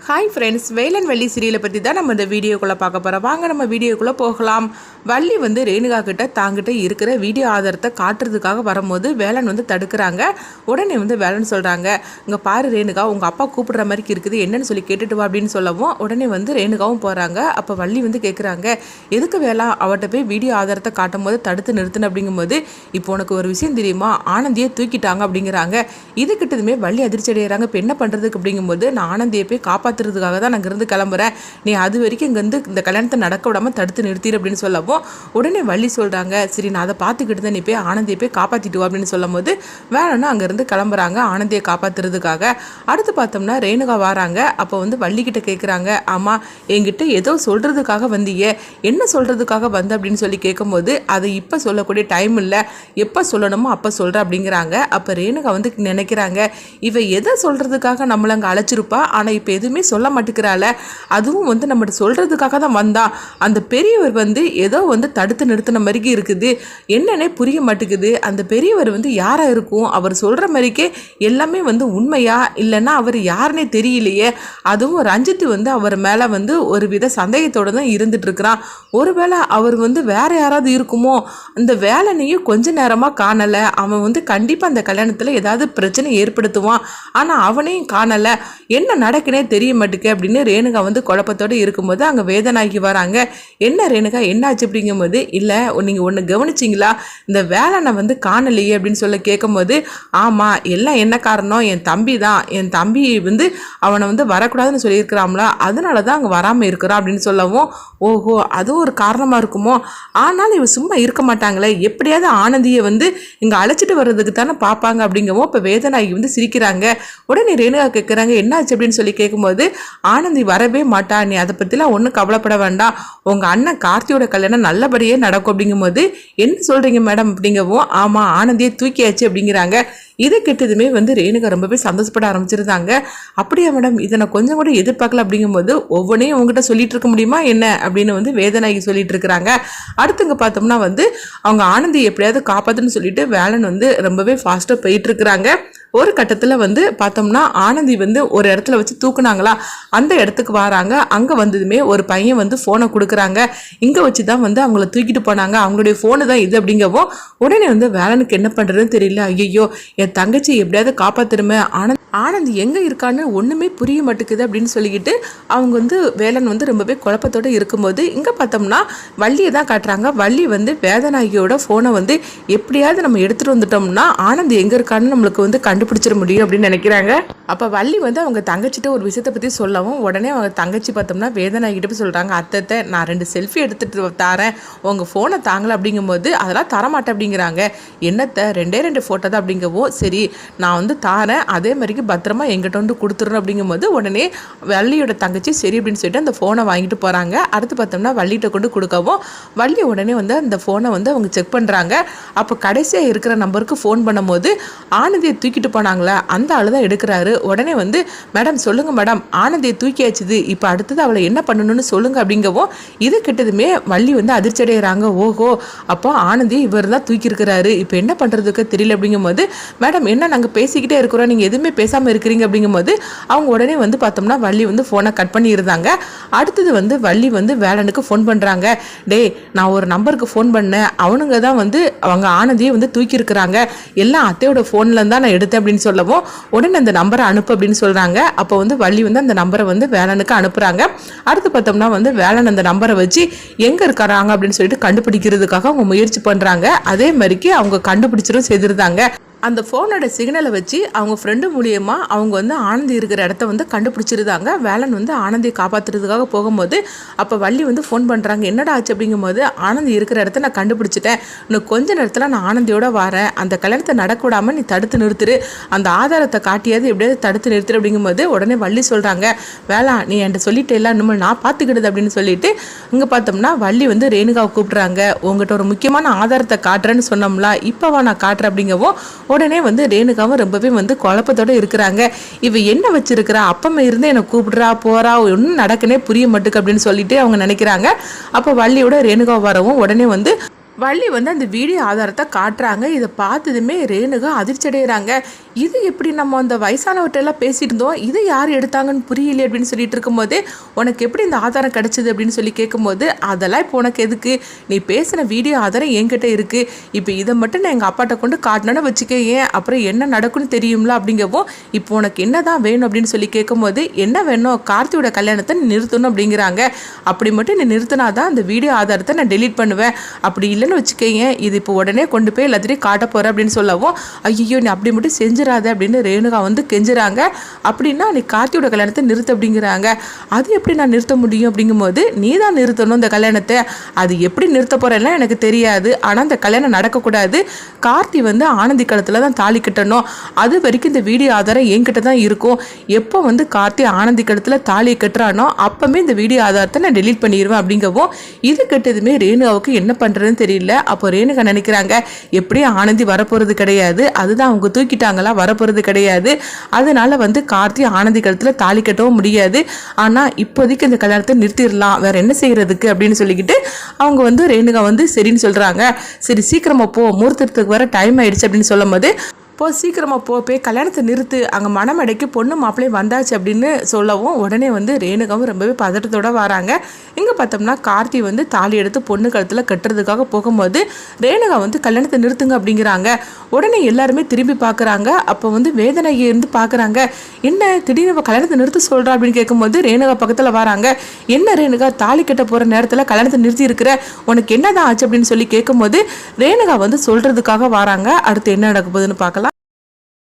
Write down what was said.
Hi friends, Velan Valli சீரியலை பற்றி தான் நம்ம இந்த வீடியோக்குள்ளே பார்க்க போகிறோம். வாங்க நம்ம வீடியோக்குள்ளே போகலாம். வள்ளி ரேணுகா கிட்ட தாங்கிட்ட இருக்கிற வீடியோ ஆதாரத்தை காட்டுறதுக்காக வரும்போது வேலன் தடுக்கிறாங்க. உடனே வேலன் சொல்கிறாங்க, இங்கே பாரு ரேணுகா, உங்கள் அப்பா கூப்பிடுற மாதிரி இருக்குது, என்னன்னு சொல்லி கேட்டுட்டு வா அப்படின்னு சொல்லவும் உடனே ரேணுகாவும் போகிறாங்க. அப்போ வள்ளி கேட்குறாங்க, எதுக்கு வேலா அவர்கிட்ட போய் வீடியோ ஆதாரத்தை காட்டும் போது தடுத்து நிறுத்தின அப்படிங்கும்போது, இப்போ உனக்கு ஒரு விஷயம் தெரியுமா, ஆனந்தியை தூக்கிட்டாங்க அப்படிங்கிறாங்க. இது கிட்டதுமே வள்ளி அதிர்ச்சி அடைகிறாங்க. இப்போ என்ன பண்ணுறதுக்கு அப்படிங்கும்போது, நான் ஆனந்தியை போய் காப்பாற்றுறதுக்காக தான் நான் இங்கிருந்து கிளம்புறேன், நீ அது வரைக்கும் இங்கேருந்து இந்த கல்யாணத்தை நடக்க விடாமல் தடுத்து நிறுத்திடு அப்படின்னு சொல்லவும் உடனே வள்ளி சொல்கிறாங்க, சரி நான் அதை பார்த்துக்கிட்டு தான் நீ போய் ஆனந்தியை போய் காப்பாற்றிட்டு அப்படின்னு சொல்லும் போது வேணும்னா அங்கேருந்து கிளம்புறாங்க ஆனந்தியை காப்பாற்றுறதுக்காக. அடுத்து பார்த்தோம்னா ரேணுகா வராங்க. அப்போ வள்ளி கிட்ட கேட்குறாங்க, ஆமாம் என்கிட்ட ஏதோ சொல்கிறதுக்காக வந்தியே, என்ன சொல்கிறதுக்காக வந்த அப்படின்னு சொல்லி கேட்கும்போது, அதை இப்போ சொல்லக்கூடிய டைம் இல்லை, எப்போ சொல்லணுமோ அப்போ சொல்கிற அப்படிங்கிறாங்க. அப்போ ரேணுகா நினைக்கிறாங்க, இவ எதை சொல்கிறதுக்காக நம்மளை அங்கே அழைச்சிருப்பா, ஆனால் இப்போ எதுவுமே சொல்ல மாட்டேங்கிறாள், அதுவும் நம்மகிட்ட சொல்கிறதுக்காக தான் வந்தா, அந்த பெரியவர் ஏதோ தடுத்து நிறுத்தின மாதிரி இருக்குது, என்னன்னே புரிய மாட்டேங்குது, அந்த பெரியவர் யாராக இருக்கும், அவர் சொல்கிற மாதிரிக்கே எல்லாமே உண்மையா இல்லைன்னா அவர் யாருன்னே தெரியலையே, அதுவும் ரஞ்சித் அவர் மேலே ஒரு வித சந்தேகத்தோடு தான் இருந்துட்டு இருக்கிறான், ஒருவேளை அவர் வேற யாராவது இருக்குமோ, அந்த வேலனையும் கொஞ்ச நேரமாக காணலை, அவன் கண்டிப்பாக அந்த கல்யாணத்தில் ஏதாவது பிரச்சனை ஏற்படுத்துவான், ஆனால் அவனையும் காணலை, என்ன நடக்குனே தெரிய மாட்டேங்க அப்படின்னு ரேணுகா குழப்பத்தோடு இருக்கும்போது அங்கே வேதனாகி வராங்க. என்ன ரேணுகா என்னாச்சு அப்படிங்கும்போது, இல்லை நீங்கள் ஒன்று கவனிச்சிங்களா, இந்த வேலனை காணலையே அப்படின்னு சொல்ல கேட்கும்போது, ஆமாம் எல்லாம் என்ன காரணம், என் தம்பி தான், என் தம்பி அவனை வரக்கூடாதுன்னு சொல்லியிருக்கிறாங்களா, அதனால தான் அங்கே வராமல் இருக்கிறான் அப்படின்னு சொல்லவும், ஓஹோ அதுவும் ஒரு காரணமாக இருக்குமோ, ஆனாலும் இவன் சும்மா இருக்க மாட்டாங்களே, எப்படியாவது ஆனந்தியை இங்கே அழைச்சிட்டு வர்றதுக்கு தானே பார்ப்பாங்க அப்படிங்கவும் இப்போ வேதனாகி சிரிக்கிறாங்க. உடனே ரேணுகா கேட்குறாங்க, என்னாச்சு அப்படின்னு சொல்லி கேட்கும்போது, ஆனந்தி வரவே மாட்டா, நீ அதை பற்றிலாம் ஒன்றும் கவலைப்பட வேண்டாம், உங்கள் அண்ணன் கார்த்தியோட கல்யாணம் நல்லபடியே நடக்கும் அப்படிங்கும்போது, என்ன சொல்கிறீங்க மேடம் அப்படிங்கவும், ஆமாம் ஆனந்தியை தூக்கியாச்சு அப்படிங்கிறாங்க. இது கெட்டதுமே ரேணுகா ரொம்பவே சந்தோஷப்பட ஆரம்பிச்சிருந்தாங்க. அப்படியா மேடம், இதை நான் கொஞ்சம் கூட எதிர்பார்க்கல அப்படிங்கும்போது, ஒவ்வொன்றையும் உங்ககிட்ட சொல்லிட்டு இருக்க முடியுமா என்ன அப்படின்னு வேதனாகி சொல்லிட்டு இருக்கிறாங்க. அடுத்துங்க பார்த்தோம்னா அவங்க ஆனந்தி எப்படியாவது காப்பாற்றுன்னு சொல்லிட்டு வேலன் ரொம்பவே ஃபாஸ்ட்டாக போயிட்டு இருக்கிறாங்க. ஒரு கட்டத்தில் பார்த்தோம்னா ஆனந்தி ஒரு இடத்துல வச்சு தூக்குனாங்களா, அந்த இடத்துக்கு வராங்க. அங்கே வந்ததுமே ஒரு பையன் ஃபோனை கொடுக்குறாங்க, இங்கே வச்சு தான் அவங்கள தூக்கிட்டு போனாங்க, அவங்களுடைய ஃபோனு தான் இது அப்படிங்கவும் உடனே வேலனுக்கு என்ன பண்ணுறதுன்னு தெரியல, ஐயோ என் தங்கச்சி எப்படியாவது காப்பாற்றுருமே, ஆனந்தி எங்கே இருக்கான்னு ஒன்றுமே புரிய மாட்டேங்குது அப்படின்னு சொல்லிக்கிட்டு அவங்க வேலன் ரொம்பவே குழப்பத்தோடு இருக்கும்போது, இங்கே பார்த்தோம்னா வள்ளியை தான் காட்டுறாங்க. வள்ளி வேதனாகியோட ஃபோனை எப்படியாவது நம்ம எடுத்துகிட்டு வந்துட்டோம்னா ஆனந்தி எங்கே இருக்கான்னு நம்மளுக்கு கண்டுபிடிச்சிட முடியும் அப்படின்னு நினைக்கிறாங்க. அப்போ வள்ளி அவங்க தங்கச்சிட்ட ஒரு விஷயத்தை பற்றி சொல்லவும் உடனே அவங்க தங்கச்சி பார்த்தோம்னா வேதனாகிட்ட போய் சொல்கிறாங்க, அத்தை நான் 2 செல்ஃபி எடுத்துகிட்டு தரேன், உங்கள் ஃபோனை தாங்கலை அப்படிங்கும்போது, அதெல்லாம் தரமாட்டேன் அப்படிங்கிறாங்க. என்னத்தை 2 ஃபோட்டோ தான் அப்படிங்கவும், சரி நான் தாரேன், அதே மாதிரி பத்திரமா எங்கிட்ட கொடுத்துட்றேன் அப்படிங்கும்போது உடனே வள்ளியோட தங்கச்சி சரி அப்படின்னு சொல்லிட்டு அந்த ஃபோனை வாங்கிட்டு போகிறாங்க. அடுத்து பார்த்தோம்னா வள்ளிகிட்ட கொண்டு கொடுக்கவும் வள்ளி உடனே அந்த ஃபோனை அவங்க செக் பண்ணுறாங்க. அப்போ கடைசியாக இருக்கிற நம்பருக்கு ஃபோன் பண்ணும்போது, ஆனந்தியை தூக்கிட்டு போனாங்களே அந்த ஆள் தான் எடுக்கிறாரு. உடனே மேடம் சொல்லுங்கள் மேடம், ஆனந்தியை தூக்கியாச்சுது, இப்போ அடுத்தது அவளை என்ன பண்ணணும்னு சொல்லுங்கள் அப்படிங்கவும், இது கிட்டதுமே வள்ளி அதிர்ச்சி அடைகிறாங்க. ஓஹோ அப்போ ஆனந்தி இவர் தான் தூக்கியிருக்கிறாரு, இப்போ என்ன பண்ணுறதுக்கு தெரியல அப்படிங்கும்போது, மேடம் என்ன நாங்கள் பேசிக்கிட்டே இருக்கிறோம், நீங்கள் எதுவுமே பேசாமல் இருக்கிறீங்க அப்படிங்கும்போது அவங்க உடனே பார்த்தோம்னா வள்ளி ஃபோனை கட் பண்ணியிருந்தாங்க. அடுத்தது வள்ளி வேலனுக்கு ஃபோன் பண்ணுறாங்க, டே நான் ஒரு நம்பருக்கு ஃபோன் பண்ணேன், அவனுங்க தான் அவங்க ஆனந்தியை தூக்கியிருக்கிறாங்க, எல்லாம் அத்தையோட ஃபோனில் தான் நான் எடுத்தேன் அப்படின்னு சொல்லவும் உடனே அந்த நம்பரை அனுப்பு அப்படின்னு சொல்கிறாங்க. அப்போ வள்ளி அந்த நம்பரை வேலனுக்கு அனுப்புகிறாங்க. அடுத்து பார்த்தோம்னா வேலன் அந்த நம்பரை வச்சு எங்கே இருக்கிறாங்க அப்படின்னு சொல்லிட்டு கண்டுபிடிக்கிறதுக்காக அவங்க முயற்சி பண்ணுறாங்க. அதே மாதிரிக்கு அவங்க கண்டுபிடிச்சிடும் செய்திருந்தாங்க. அந்த ஃபோனோட சிக்னலை வச்சு அவங்க ஃப்ரெண்டு மூலியமாக அவங்க ஆனந்தி இருக்கிற இடத்த கண்டுபிடிச்சிருந்தாங்க. வேலன் ஆனந்தியை காப்பாற்றுறதுக்காக போகும்போது அப்போ வள்ளி ஃபோன் பண்ணுறாங்க, என்னடா ஆச்சு அப்படிங்கும்போது, ஆனந்தி இருக்கிற இடத்த நான் கண்டுபிடிச்சிட்டேன், இன்னும் கொஞ்ச நேரத்தில் நான் ஆனந்தியோட வரேன், அந்த கல்யாணத்தை நடக்க விடாமல் நீ தடுத்து நிறுத்துரு, அந்த ஆதாரத்தை காட்டியாவது எப்படியாவது தடுத்து நிறுத்துரு அப்படிங்கும்போது உடனே வள்ளி சொல்கிறாங்க, வேளா நீ என்கிட்ட சொல்லிட்டு எல்லாம் இன்னும் நான் பார்த்துக்கிடுது அப்படின்னு சொல்லிட்டு இங்கே பார்த்தோம்னா வள்ளி ரேணுகாவை கூப்பிட்றாங்க, உங்கள்கிட்ட ஒரு முக்கியமான ஆதாரத்தை காட்டுறேன்னு சொன்னோம்ல, இப்போவா நான் காட்டுறேன் அப்படிங்கவும் உடனே ரேணுகாவும் ரொம்பவே குழப்பத்தோட இருக்கிறாங்க. இவ என்ன வச்சிருக்கிறா, அப்பமே இருந்து என்னை கூப்பிடுறா போறா, ஒன்றும் நடக்குனே புரிய மாட்டுக்கு அப்படின்னு சொல்லிட்டு அவங்க நினைக்கிறாங்க. அப்போ வள்ளியோட ரேணுகா வரவும் உடனே வள்ளி வந்து அந்த வீடியோ ஆதாரத்தை காட்டுறாங்க. இதை பார்த்ததுமே ரேணுகா அதிர்ச்சி அடைகிறாங்க. இது எப்படி நம்ம அந்த வயசானவர்கிட்டெல்லாம் பேசிட்டு இருந்தோம், இதை யார் எடுத்தாங்கன்னு புரியலையே அப்படின்னு சொல்லிட்டு இருக்கும்போது, உனக்கு எப்படி இந்த ஆதாரம் கிடச்சிது அப்படின்னு சொல்லி கேட்கும்போது, அதெல்லாம் இப்போ உனக்கு எதுக்கு, நீ பேசின வீடியோ ஆதாரம் என்கிட்ட இருக்குது, இப்போ இதை மட்டும் நான் எங்கள் அப்பாட்ட கொண்டு காட்டினோன்னு வச்சுக்க, ஏன் அப்புறம் என்ன நடக்கும்னு தெரியும்ல அப்படிங்கவும், இப்போ உனக்கு என்ன தான் வேணும் அப்படின்னு சொல்லி கேட்கும்போது, என்ன வேணும், கார்த்தியோட கல்யாணத்தை நிறுத்தணும் அப்படிங்கிறாங்க. அப்படி மட்டும் நீ நிறுத்தினா தான் அந்த வீடியோ ஆதாரத்தை நான் டெலீட் பண்ணுவேன், அப்படி இல்லைன்னு வச்சுக்கேங்க இது இப்போ உடனே கொண்டு போய் எல்லாத்தையும் காட்ட போகிறேன் அப்படின்னு சொல்லவும், ஐயோ நீ அப்படி மட்டும் செஞ்சிடாத அப்படின்னு ரேணுகா வந்து கெஞ்சுறாங்க. அப்படின்னா நீ கார்த்தியோட கல்யாணத்தை நிறுத்த அப்படிங்கிறாங்க. அது எப்படி நான் நிறுத்த முடியும் அப்படிங்கும்போது, நீ தான் நிறுத்தணும் இந்த கல்யாணத்தை, அது எப்படி நிறுத்த போகிறேன்னா எனக்கு தெரியாது, ஆனால் அந்த கல்யாணம் நடக்கக்கூடாது, கார்த்தி வந்து ஆனந்தி கழுத்தில் தான் தாலி கட்டணும், அது வரைக்கும் இந்த வீடியோ ஆதாரம் என்கிட்ட தான் இருக்கும், எப்போ வந்து கார்த்தி ஆனந்தி கழுத்தில் தாலியை கட்டுறானோ அப்போவே இந்த வீடியோ ஆதாரத்தை நான் டெலீட் பண்ணிடுவேன் அப்படிங்கவும், இது கெட்டதுமே ரேணுகாவுக்கு என்ன பண்ணுறதுன்னு தெரியல. அப்போ ரேணுகா நினைக்கிறாங்க, எப்படியும் ஆனந்தி வரப்போறது கிடையாது, அதுதான் அவங்க தூக்கிட்டாங்களா, வரப்போறது கிடையாது, அதனால வந்து கார்த்தி ஆனந்தி கழுத்துல தாலி கட்டவும் முடியாது, ஆனா இப்போதைக்கு இந்த கல்யாணத்தை நிறுத்திடலாம், வேற என்ன செய்யறதுக்கு அப்படின்னு சொல்லிக்கிட்டு அவங்க வந்து ரேணுகா வந்து சரின்னு சொல்றாங்க. சரி சீக்கிரமா போ, முகூர்த்தத்துக்கு வர டைம் ஆயிடுச்சு அப்படின்னு சொல்லும் போது, இப்போ சீக்கிரமாக போய் கல்யாணத்தை நிறுத்து, அங்கே மணமடைக்கு பொண்ணு மாப்பிள்ளையும் வந்தாச்சு அப்படின்னு சொல்லவும், உடனே வந்து ரேணுகாவும் ரொம்பவே பதட்டத்தோடு வராங்க. இங்கே பார்த்தோம்னா கார்த்தி வந்து தாலி எடுத்து பொண்ணு கழுத்தில் கட்டுறதுக்காக போகும்போது ரேணுகா வந்து கல்யாணத்தை நிறுத்துங்க அப்படிங்கிறாங்க. உடனே எல்லாருமே திரும்பி பார்க்குறாங்க. அப்போ வந்து வேதனையை இருந்து பார்க்குறாங்க, என்ன திடீர்னு கல்யாணத்தை நிறுத்த சொல்கிறா அப்படின்னு கேட்கும்போது ரேணுகா பக்கத்தில் வராங்க. என்ன ரேணுகா, தாலி கட்ட போகிற நேரத்தில் கல்யாணத்தை நிறுத்தி இருக்கிற, உனக்கு என்னதான் ஆச்சு அப்படின்னு சொல்லி கேட்கும்போது ரேணுகா வந்து சொல்கிறதுக்காக வராங்க. அடுத்து என்ன நடக்க போகுதுன்னு பார்க்கலாம்.